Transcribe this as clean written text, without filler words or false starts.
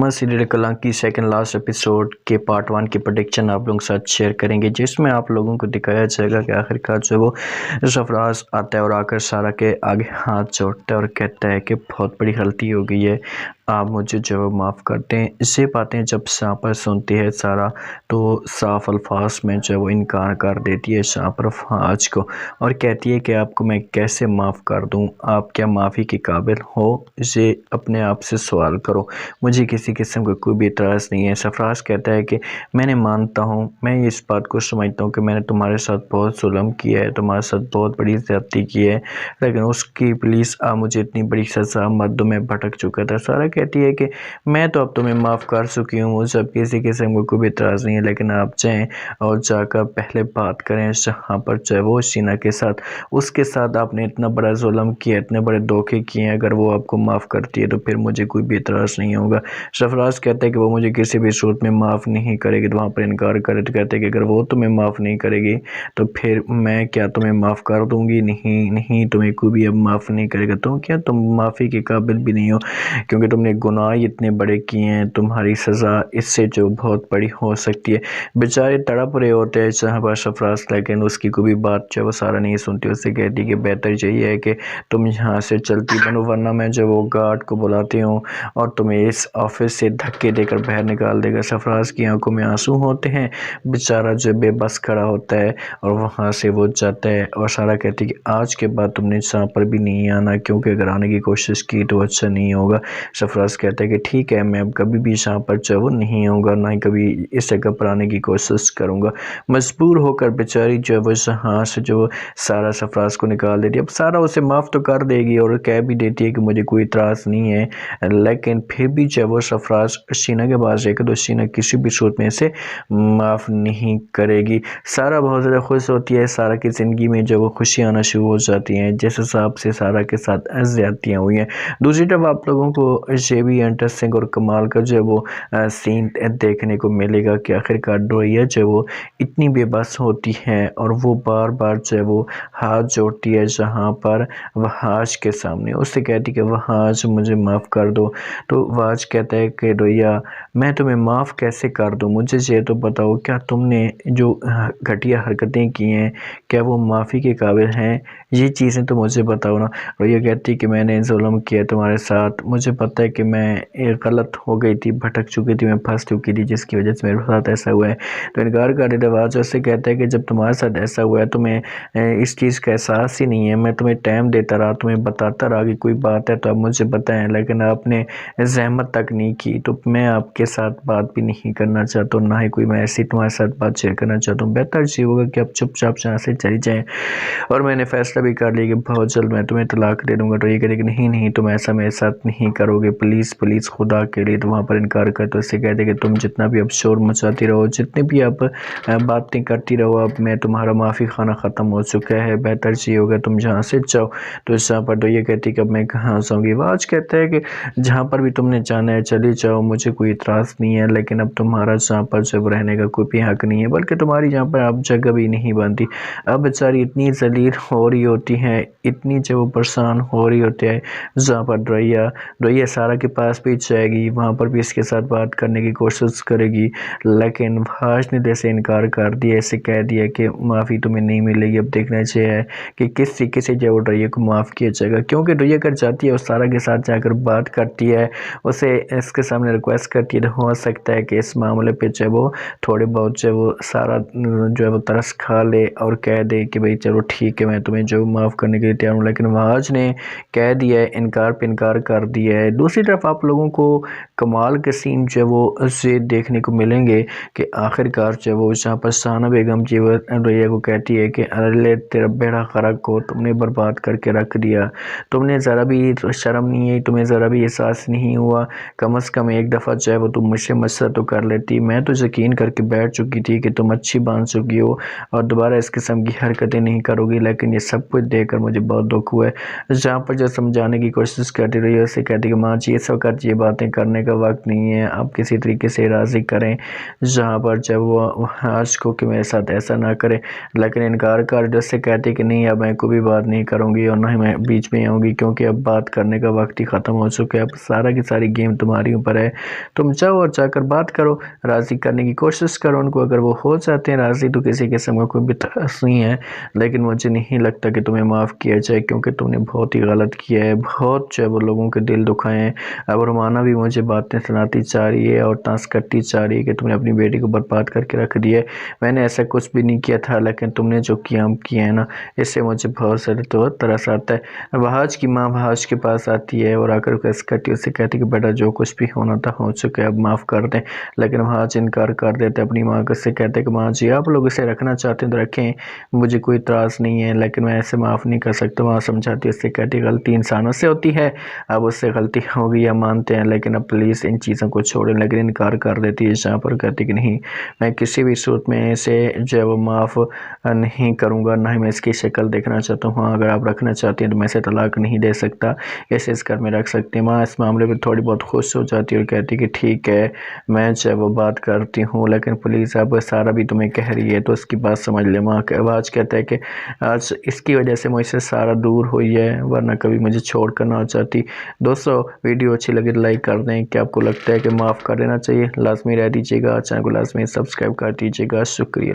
Serial कलंक की second last episode के पार्ट 1 की प्रेडिक्शन आप लोगों के साथ शेयर करेंगे, जिसमें आप लोगों को दिखाया जाएगा कि आखिरकार जो वो सरफराज आता है और आकर सारा के आगे हाथ जोड़ता है और कहता है कि बहुत बड़ी गलती हो गई है, आप मुझे जो माफ़ कर दें। इसे बातें जब शाहपर सुनती है सारा तो साफ अल्फाज में जो वो इनकार कर देती है शाहपर फवाज को और कहती है कि आपको मैं कैसे माफ़ कर दूं, आप क्या माफ़ी के काबिल हो, इसे अपने आप से सवाल करो, मुझे किसी किस्म का कोई भी इतराज़ नहीं है। सरफराज कहता है कि मैंने मानता हूँ, मैं इस बात को समझता हूँ कि मैंने तुम्हारे साथ बहुत जुल्म किया है, तुम्हारे साथ बहुत बड़ी ज़्यादती की है, लेकिन उसकी प्लीज़ आप मुझे इतनी बड़ी सज़ा मत दो, मैं भटक चुका था। सारा कहती है कि मैं तो अब तुम्हें माफ़ कर चुकी हूँ, मुझे अब किसी किस्म का कोई भी इतराज़ नहीं है, लेकिन आप जाएँ और जाकर पहले बात करें जहाँ पर चाहे वो शीना के साथ, उसके साथ आपने इतना बड़ा जुल्म किया, इतने बड़े धोखे किए हैं, अगर वो आपको माफ़ करती है तो फिर मुझे कोई भी इतराज़ नहीं होगा। सरफराज कहता है कि वो मुझे किसी भी सूरत में माफ़ नहीं करेगी, तो वहाँ पर इनकार करे तो कहते हैं कि अगर वो तुम्हें माफ़ नहीं करेगी तो फिर मैं क्या तुम्हें माफ़ कर दूँगी, नहीं तुम्हें कोई भी अब माफ़ नहीं करेगा। तो क्या तुम माफ़ी के काबिल भी नहीं हो, क्योंकि तुमने गुनाह इतने बड़े किए हैं, तुम्हारी सज़ा इससे जो बहुत बड़ी हो सकती है। बेचारे तड़प रहे होते हैं जहाँ पर सरफराज, लेकिन उसकी कोई भी बात जो वो सारा नहीं सुनती। उससे कहती कि बेहतर यही है कि तुम यहाँ से चलती बनो, वरना मैं जो वो गार्ड को बुलाती हूँ और तुम्हें इस ऑफिस से धक्के देकर बाहर निकाल देगा। सरफराज की आंखों में आंसू होते हैं, बेचारा जो बेबस खड़ा होता है और वहाँ से वो जाता है। और सारा कहती है कि आज के बाद तुमने यहाँ पर भी नहीं आना, क्योंकि अगर आने की कोशिश की तो अच्छा नहीं होगा। सरफराज कहता है कि ठीक है, मैं अब कभी भी यहाँ पर जो वो नहीं आऊँगा, ना ही कभी इस जगह पर आने की कोशिश करूँगा। मजबूर होकर बेचारी जो है वो यहाँ से जो सारा सरफराज को निकाल देती है। अब सारा उसे माफ़ तो कर देगी और कह भी देती है कि मुझे कोई इतराज़ नहीं है, लेकिन फिर भी जब वो सरफराज शीना के पास जाएगा तो शीना किसी भी सूरत में इसे माफ़ नहीं करेगी। सारा बहुत ज़्यादा खुश होती है, सारा की ज़िंदगी में जब वो खुशी आना शुरू हो जाती हैं जिस हिसाब से सारा के साथ ज़्यादतियाँ हुई हैं। दूसरी तरफ आप लोगों को ये भी इंटरेस्टिंग और कमाल का जो वो सीन देखने को मिलेगा कि आखिरकार डोरिया जो वो इतनी बेबस होती है और वो बार बार जो वो हाथ जोड़ती है जहाँ पर वहाज के सामने, उससे कहती कि वहाज मुझे माफ़ कर दो। तो वहाज कहता है कि रोया मैं तुम्हें माफ़ कैसे कर दूँ, मुझे ये तो बताओ क्या तुमने जो घटिया हरकतें की हैं क्या वो माफ़ी के काबिल हैं, ये चीज़ें तो मुझे बताओ ना। रोया कहती कि मैंने जुल्म किया तुम्हारे साथ, मुझे पता है कि मैं गलत हो गई थी, भटक चुकी थी, मैं फंस चुकी थी, जिसकी वजह से मेरे साथ ऐसा हुआ है। तो इनकार कर देता वहाज उससे कहता है कि जब तुम्हारे साथ ऐसा हुआ है तुम्हें इस चीज़ का एहसास ही नहीं है, मैं तुम्हें टाइम देता रहा, तुम्हें बताता रहा कि कोई बात है तो आप मुझे बताएं, लेकिन आपने ज़हमत तक नहीं की। तो मैं आपके साथ बात भी नहीं करना चाहता हूँ, ना ही कोई मैं ऐसी तुम्हारे साथ बात शेयर करना चाहता हूँ। बेहतर ये होगा कि आप चुपचाप यहाँ से चली जाएँ, और मैंने फैसला भी कर लिया कि बहुत जल्द मैं तुम्हें तलाक दे दूँगा। तो ये कहे कि नहीं तुम ऐसा मेरे साथ नहीं करोगे, प्लीज़ प्लीज़ खुदा के लिए। तो वहाँ पर इनकार कर तो उससे कहते कि तुम जितना भी अब शोर मचाती रहो, जितनी भी आप बातें करती रहो, अब मैं तुम्हारा माफ़ी खाना ख़त्म हो चुका है, बेहतर ये होगा तुम जहाँ से जाओ। तो इस यहाँ पर तो ये कहती कि अब मैं कहाँ जाऊँगी। वो आज कहता है कि जहाँ पर भी तुमने जाना है चली जाओ, मुझे कोई इतराज़ नहीं है, लेकिन अब तुम्हारा जहाँ पर जब रहने का कोई भी हक़ नहीं है, बल्कि तुम्हारी जहाँ पर अब जगह भी नहीं बनती। अब बेचारी इतनी ज़लील हो रही होती हैं, इतनी जब वो परेशान हो रही होती है, जहाँ पर रोइया सारा के पास भी जाएगी, वहाँ पर भी इसके साथ बात करने की कोशिश करेगी, लेकिन वहाज ने जैसे इनकार कर दिया, इसे कह दिया कि माफ़ी तुम्हें नहीं मिलेगी। अब देखना चाहिए कि किस तरीके से जो रोइया को माफ़ किया जाएगा, क्योंकि रोइया कर जाती है और सारा के साथ जाकर बात करती है, उसे इसके सामने रिक्वेस्ट करती है। तो हो सकता है कि इस मामले पे जो वो थोड़े बहुत जो वो सारा जो है वो तरस खा ले और कह दे कि भाई चलो ठीक है, मैं तुम्हें जो माफ़ करने के लिए तैयार हूँ, लेकिन वहाज ने कह दिया है, इनकार पे इनकार कर दिया है। दूसरी तरफ आप लोगों को कमाल के सीन जो वो से देखने को मिलेंगे कि आखिरकार जो वो जहाँ पर साना बेगम जी रोइया को कहती है कि अरे तेरा बेड़ा ख़राब को तुमने बर्बाद करके रख दिया, तुमने ज़रा भी शर्म नहीं है, तुम्हें ज़रा भी एहसास नहीं हुआ, कम से कम एक दफ़ा जो है वो तुम मुझसे मशवरा तो कर लेती। मैं तो यकीन करके बैठ चुकी थी कि तुम अच्छी बन चुकी हो और दोबारा इस किस्म की हरकतें नहीं करोगी, लेकिन ये सब कुछ देखकर मुझे बहुत दुख हुआ है। जहाँ पर जो समझाने की कोशिश करती रही है, उससे कहती कि माँ जी کیجیے، اس وقت یہ باتیں کرنے کا وقت نہیں ہے۔ آپ کسی طریقے سے راضی کریں جہاں پر جب وہ آج کو کہ میرے ساتھ ایسا نہ کرے، لیکن انکار کر جو سے کہتے کہ نہیں اب میں کوئی بھی بات نہیں کروں گی اور نہ ہی میں بیچ میں آؤں گی، کیونکہ اب بات کرنے کا وقت ہی ختم ہو چکا ہے۔ اب سارا کی ساری گیم تمہاری اوپر ہے، تم جاؤ اور جا کر بات کرو، راضی کرنے کی کوشش کرو ان کو۔ اگر وہ ہو جاتے ہیں راضی تو کسی قسم کا کوئی بھی ترس نہیں ہے، لیکن مجھے نہیں لگتا کہ تمہیں معاف کیا جائے، کیونکہ تم نے بہت ہی غلط کیا ہے، بہت جو ہے وہ لوگوں کے دل دکھائے ہیں۔ اب رومانہ بھی مجھے باتیں سناتی چاہ رہی ہے اور طنز کرتی چاہ رہی ہے کہ تم نے اپنی بیٹی کو برباد کر کے رکھ دیا ہے، میں نے ایسا کچھ بھی نہیں کیا تھا، لیکن تم نے جو قیام کیا ہے نا اس سے مجھے بہت سارے تو ترس آتا ہے۔ بہاج کی ماں بہاج کے پاس آتی ہے اور آ کر اس کرتی اس سے کہتی کہ بیٹا جو کچھ بھی ہونا تھا ہو چکا ہے، اب معاف کر دیں، لیکن بہاج انکار کر دیتے اپنی ماں کو، سے کہتے کہ ماں جی آپ لوگ اسے رکھنا چاہتے ہیں تو رکھیں، مجھے کوئی اعتراض نہیں ہے، لیکن میں ایسے معاف نہیں کر سکتا۔ وہاں سمجھاتی اس سے کہتی غلطی انسانوں سے ہوتی ہے، اب اس سے غلطی ہو گئی یا مانتے ہیں، لیکن اب پلیز ان چیزوں کو چھوڑیں، لیکن انکار کر دیتی ہے جہاں پر کہتی کہ نہیں میں کسی بھی صورت میں اسے جو ہے وہ معاف نہیں کروں گا، نہ ہی میں اس کی شکل دیکھنا چاہتا ہوں، ہاں اگر آپ رکھنا چاہتے ہیں تو میں اسے طلاق نہیں دے سکتا، اسے اس گھر میں رکھ سکتے ہیں۔ ماں اس معاملے پہ تھوڑی بہت خوش ہو جاتی ہے اور کہتی کہ ٹھیک ہے میں جو ہے وہ بات کرتی ہوں، لیکن پلیز اب سارا بھی تمہیں کہہ رہی ہے تو اس کی بات سمجھ لے۔ ماں آج کہتا ہے کہ آج اس کی وجہ سے مجھ سے سارا دور ہوئی ہے، ورنہ کبھی مجھے چھوڑ کر نہ چاہتی۔ دوستو ویڈیو اچھی لگے تو لائک کر دیں، کیا آپ کو لگتا ہے کہ معاف کر دینا چاہیے؟ لازمی رہ دیجیے گا، چینل کو لازمی سبسکرائب کر دیجیے گا، شکریہ۔